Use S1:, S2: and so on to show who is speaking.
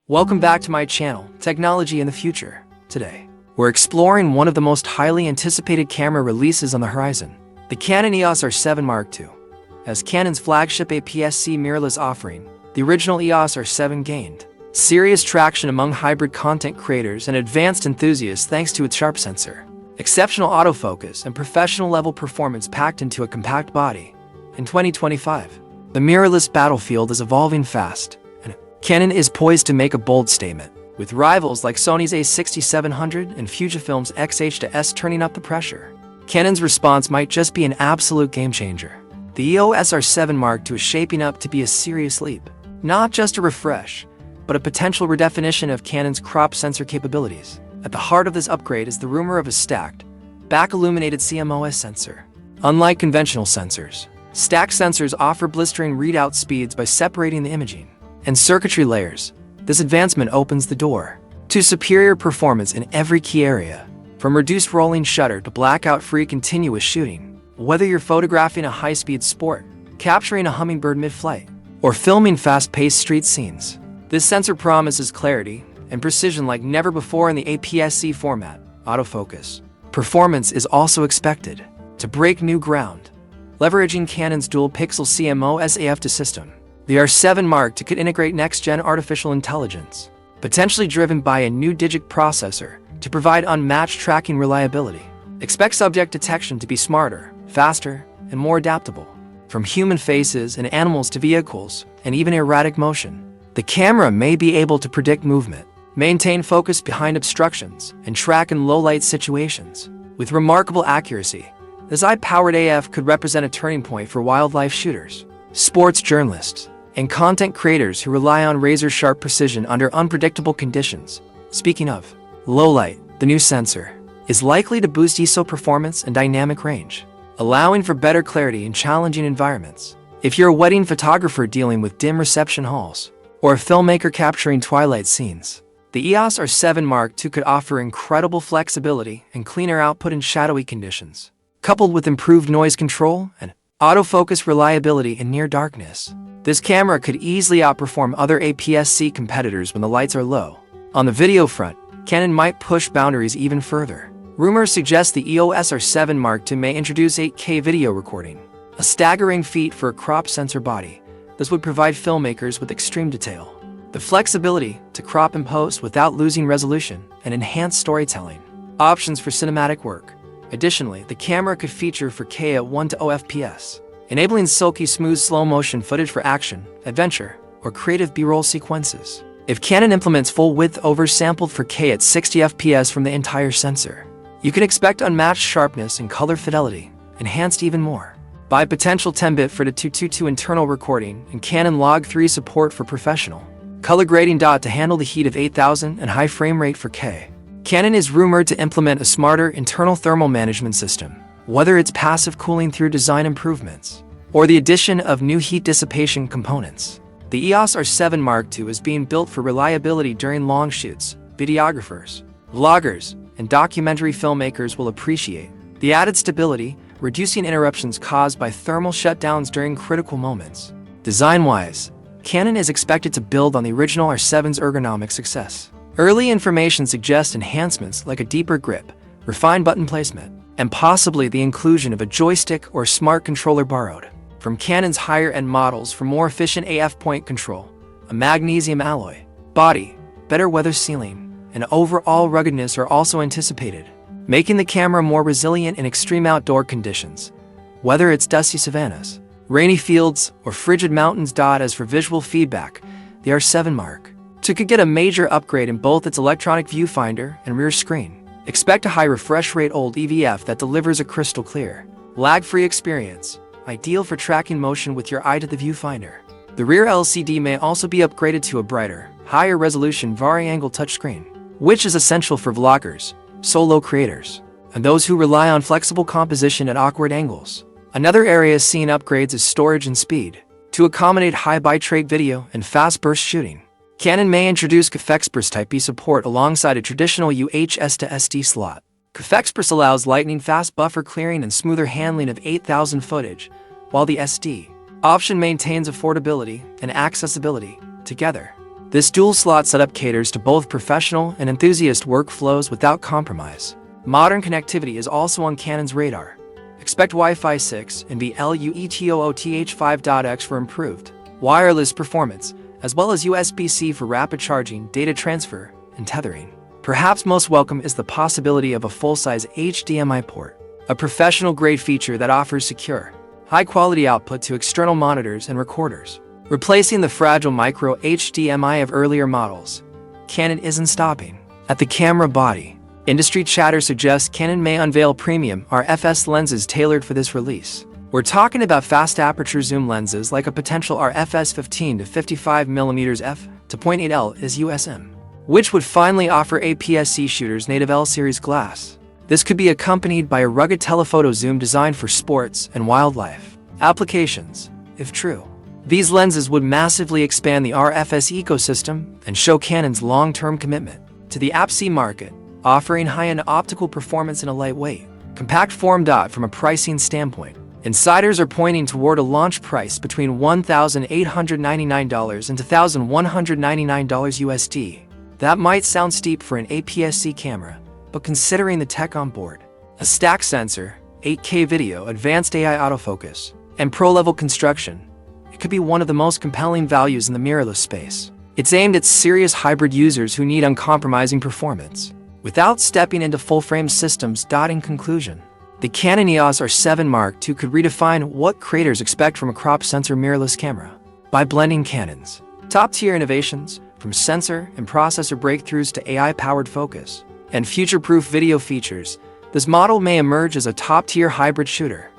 S1: Welcome back to my channel, Technology in the Future. Today, we're exploring one of the most highly anticipated camera releases on the horizon, the Canon EOS R7 Mark II. As Canon's flagship APS-C mirrorless offering, the original EOS R7 gained serious traction among hybrid content creators and advanced enthusiasts thanks to its sharp sensor, exceptional autofocus, and professional-level performance packed into a compact body. In 2025, the mirrorless battlefield is evolving fast, and Canon is poised to make a bold statement, with rivals like Sony's A6700 and Fujifilm's X-H2S turning up the pressure. Canon's response might just be an absolute game-changer. The EOS R7 Mark II is shaping up to be a serious leap, not just a refresh, but a potential redefinition of Canon's crop sensor capabilities. At the heart of this upgrade is the rumor of a stacked, back-illuminated CMOS sensor. Unlike conventional sensors, stacked sensors offer blistering readout speeds by separating the imaging and circuitry layers. This advancement opens the door to superior performance in every key area, from reduced rolling shutter to blackout-free continuous shooting. Whether you're photographing a high-speed sport, capturing a hummingbird mid-flight, or filming fast-paced street scenes, this sensor promises clarity and precision like never before in the APS-C format. Autofocus performance is also expected to break new ground, leveraging Canon's dual-pixel CMOS AF2 system. The R7 Mark II could integrate next-gen artificial intelligence, potentially driven by a new digic processor, to provide unmatched tracking reliability. Expect subject detection to be smarter, faster, and more adaptable. From human faces and animals to vehicles, and even erratic motion, the camera may be able to predict movement, maintain focus behind obstructions, and track in low-light situations. With remarkable accuracy, this high-powered AF could represent a turning point for wildlife shooters, sports journalists, and content creators who rely on razor-sharp precision under unpredictable conditions. Speaking of low light, the new sensor is likely to boost ISO performance and dynamic range, allowing for better clarity in challenging environments. If you're a wedding photographer dealing with dim reception halls, or a filmmaker capturing twilight scenes, the EOS R7 Mark II could offer incredible flexibility and cleaner output in shadowy conditions. Coupled with improved noise control and autofocus reliability in near darkness, this camera could easily outperform other APS-C competitors when the lights are low. On the video front, Canon might push boundaries even further. Rumors suggest the EOS R7 Mark II may introduce 8K video recording, a staggering feat for a crop sensor body. This would provide filmmakers with extreme detail, the flexibility to crop and post without losing resolution, and enhanced storytelling options for cinematic work. Additionally, the camera could feature 4K at 1:0 FPS, enabling silky smooth slow-motion footage for action, adventure, or creative B-roll sequences. If Canon implements full-width oversampled 4K at 60 FPS from the entire sensor, you can expect unmatched sharpness and color fidelity, enhanced even more by potential 10-bit FR222 internal recording and Canon Log 3 support for professional color grading to handle the heat of 8000 and high frame rate 4K. Canon is rumored to implement a smarter internal thermal management system, whether it's passive cooling through design improvements or the addition of new heat dissipation components. The EOS R7 Mark II is being built for reliability during long shoots. Videographers, vloggers, and documentary filmmakers will appreciate the added stability, reducing interruptions caused by thermal shutdowns during critical moments. Design-wise, Canon is expected to build on the original R7's ergonomic success. Early information suggests enhancements like a deeper grip, refined button placement, and possibly the inclusion of a joystick or smart controller borrowed from Canon's higher-end models for more efficient AF point control. A magnesium alloy body, better weather sealing, and overall ruggedness are also anticipated, making the camera more resilient in extreme outdoor conditions. Whether it's dusty savannas, rainy fields, or frigid mountains. As for visual feedback, the R7 Mark II could get a major upgrade in both its electronic viewfinder and rear screen. Expect a high refresh rate OLED EVF that delivers a crystal clear, lag-free experience, ideal for tracking motion with your eye to the viewfinder. The rear LCD may also be upgraded to a brighter, higher resolution vari-angle touchscreen, which is essential for vloggers, solo creators, and those who rely on flexible composition at awkward angles. Another area seeing upgrades is storage and speed. To accommodate high bitrate video and fast burst shooting, Canon may introduce CAF-Express Type-B support alongside a traditional UHS to SD slot. CAF-Express allows lightning-fast buffer clearing and smoother handling of 8000 footage, while the SD option maintains affordability and accessibility together. This dual-slot setup caters to both professional and enthusiast workflows without compromise. Modern connectivity is also on Canon's radar. Expect Wi-Fi 6 and VLUETOOTH 5.x for improved wireless performance, as well as USB-C for rapid charging, data transfer, and tethering. Perhaps most welcome is the possibility of a full-size HDMI port, a professional-grade feature that offers secure, high-quality output to external monitors and recorders. Replacing the fragile micro HDMI of earlier models, Canon isn't stopping at the camera body. Industry chatter suggests Canon may unveil premium RFS lenses tailored for this release. We're talking about fast aperture zoom lenses like a potential RFS 15 to 55mm f/.8L is USM, which would finally offer APS-C shooters native L-series glass. This could be accompanied by a rugged telephoto zoom designed for sports and wildlife applications, if true. These lenses would massively expand the RFS ecosystem and show Canon's long-term commitment to the APS-C market, offering high-end optical performance in a lightweight, compact form. From a pricing standpoint, insiders are pointing toward a launch price between $1,899 and $2,199 USD. That might sound steep for an APS-C camera, but considering the tech on board, a stack sensor, 8K video, advanced AI autofocus, and pro-level construction, it could be one of the most compelling values in the mirrorless space. It's aimed at serious hybrid users who need uncompromising performance without stepping into full-frame systems. In conclusion, the Canon EOS R7 Mark II could redefine what creators expect from a crop sensor mirrorless camera. By blending Canon's top-tier innovations, from sensor and processor breakthroughs to AI-powered focus and future-proof video features, this model may emerge as a top-tier hybrid shooter